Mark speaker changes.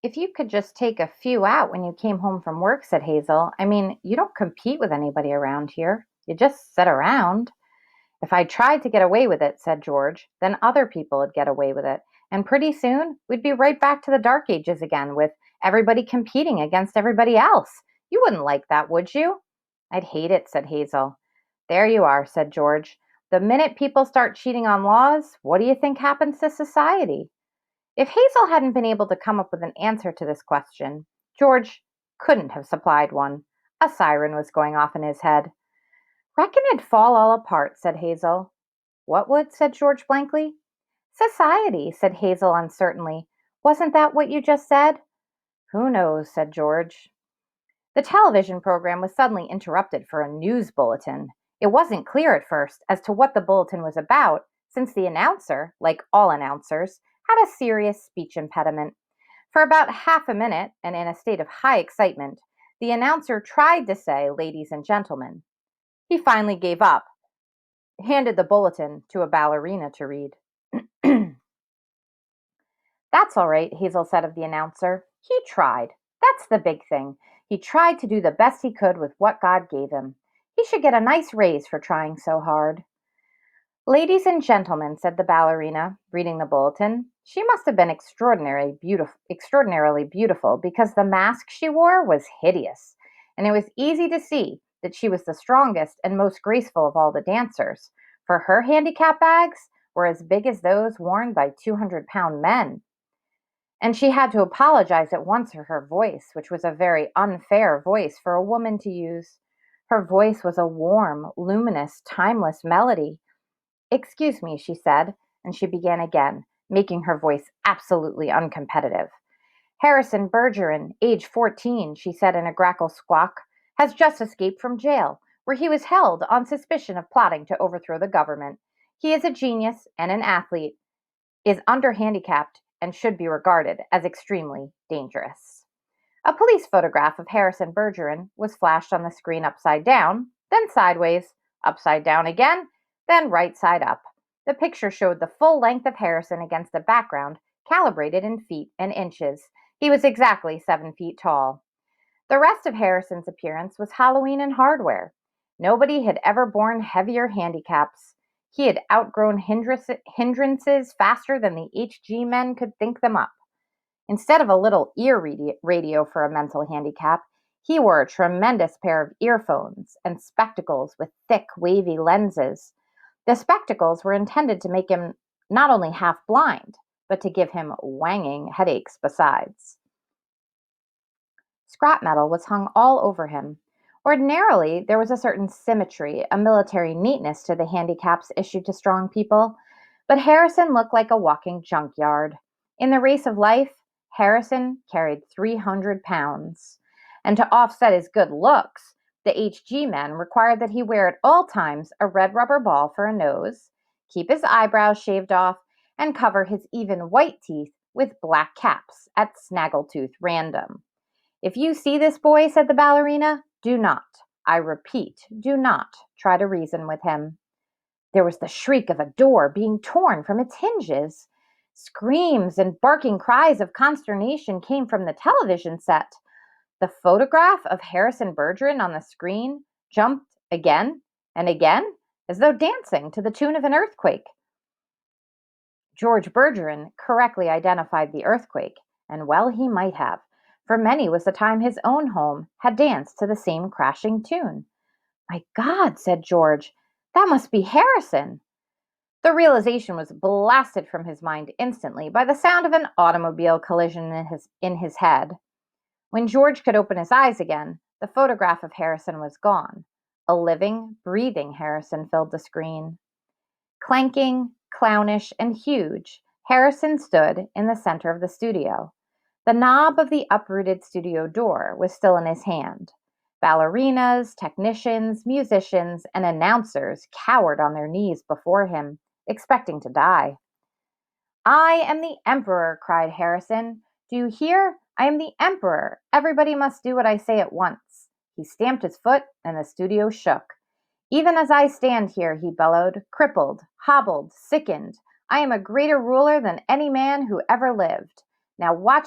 Speaker 1: If you could just take a few out when you came home from work, said Hazel. I mean, you don't compete with anybody around here. You just sit around. If I tried to get away with it, said George, then other people would get away with it. And pretty soon, we'd be right back to the dark ages again with everybody competing against everybody else. You wouldn't like that, would you? I'd hate it, said Hazel. There you are, said George. The minute people start cheating on laws, what do you think happens to society? If Hazel hadn't been able to come up with an answer to this question, George couldn't have supplied one. A siren was going off in his head. Reckon it'd fall all apart, said Hazel. What would? Said George blankly. Society, said Hazel uncertainly. Wasn't that what you just said? Who knows, said George. The television program was suddenly interrupted for a news bulletin. It wasn't clear at first as to what the bulletin was about, since the announcer, like all announcers, had a serious speech impediment. For about half a minute, and in a state of high excitement, the announcer tried to say, ladies and gentlemen. He finally gave up, handed the bulletin to a ballerina to read. That's all right, Hazel said of the announcer. He tried. That's the big thing. He tried to do the best he could with what God gave him. He should get a nice raise for trying so hard. Ladies and gentlemen, said the ballerina, reading the bulletin. She must have been extraordinarily beautiful because the mask she wore was hideous, and it was easy to see that she was the strongest and most graceful of all the dancers, for her handicap bags were as big as those worn by 200-pound men. And she had to apologize at once for her voice, which was a very unfair voice for a woman to use. Her voice was a warm, luminous, timeless melody. Excuse me, she said, and she began again, making her voice absolutely uncompetitive. Harrison Bergeron, age 14, she said in a grackle squawk, has just escaped from jail, where he was held on suspicion of plotting to overthrow the government. He is a genius and an athlete, is under-handicapped, and should be regarded as extremely dangerous. A police photograph of Harrison Bergeron was flashed on the screen upside down, then sideways, upside down again, then right side up. The picture showed the full length of Harrison against a background calibrated in feet and inches. He was exactly 7 feet tall. The rest of Harrison's appearance was Halloween and hardware. Nobody had ever borne heavier handicaps. He had outgrown hindrances faster than the HG men could think them up. Instead of a little ear radio for a mental handicap, he wore a tremendous pair of earphones and spectacles with thick, wavy lenses. The spectacles were intended to make him not only half blind, but to give him wanging headaches besides. Scrap metal was hung all over him. Ordinarily, there was a certain symmetry, a military neatness to the handicaps issued to strong people, but Harrison looked like a walking junkyard. In the race of life, Harrison carried 300 pounds. And to offset his good looks, the HG men required that he wear at all times a red rubber ball for a nose, keep his eyebrows shaved off, and cover his even white teeth with black caps at snaggletooth random. If you see this boy, said the ballerina, do not, I repeat, do not try to reason with him. There was the shriek of a door being torn from its hinges. Screams and barking cries of consternation came from the television set. The photograph of Harrison Bergeron on the screen jumped again and again, as though dancing to the tune of an earthquake. George Bergeron correctly identified the earthquake, and well he might have, for many was the time his own home had danced to the same crashing tune. My God, said George, that must be Harrison. The realization was blasted from his mind instantly by the sound of an automobile collision in his head. When George could open his eyes again, the photograph of Harrison was gone. A living, breathing Harrison filled the screen. Clanking, clownish, and huge, Harrison stood in the center of the studio. The knob of the uprooted studio door was still in his hand. Ballerinas, technicians, musicians, and announcers cowered on their knees before him, expecting to die. I am the Emperor, cried Harrison. Do you hear? I am the Emperor. Everybody must do what I say at once. He stamped his foot, and the studio shook. Even as I stand here, he bellowed, crippled, hobbled, sickened, I am a greater ruler than any man who ever lived. Now watch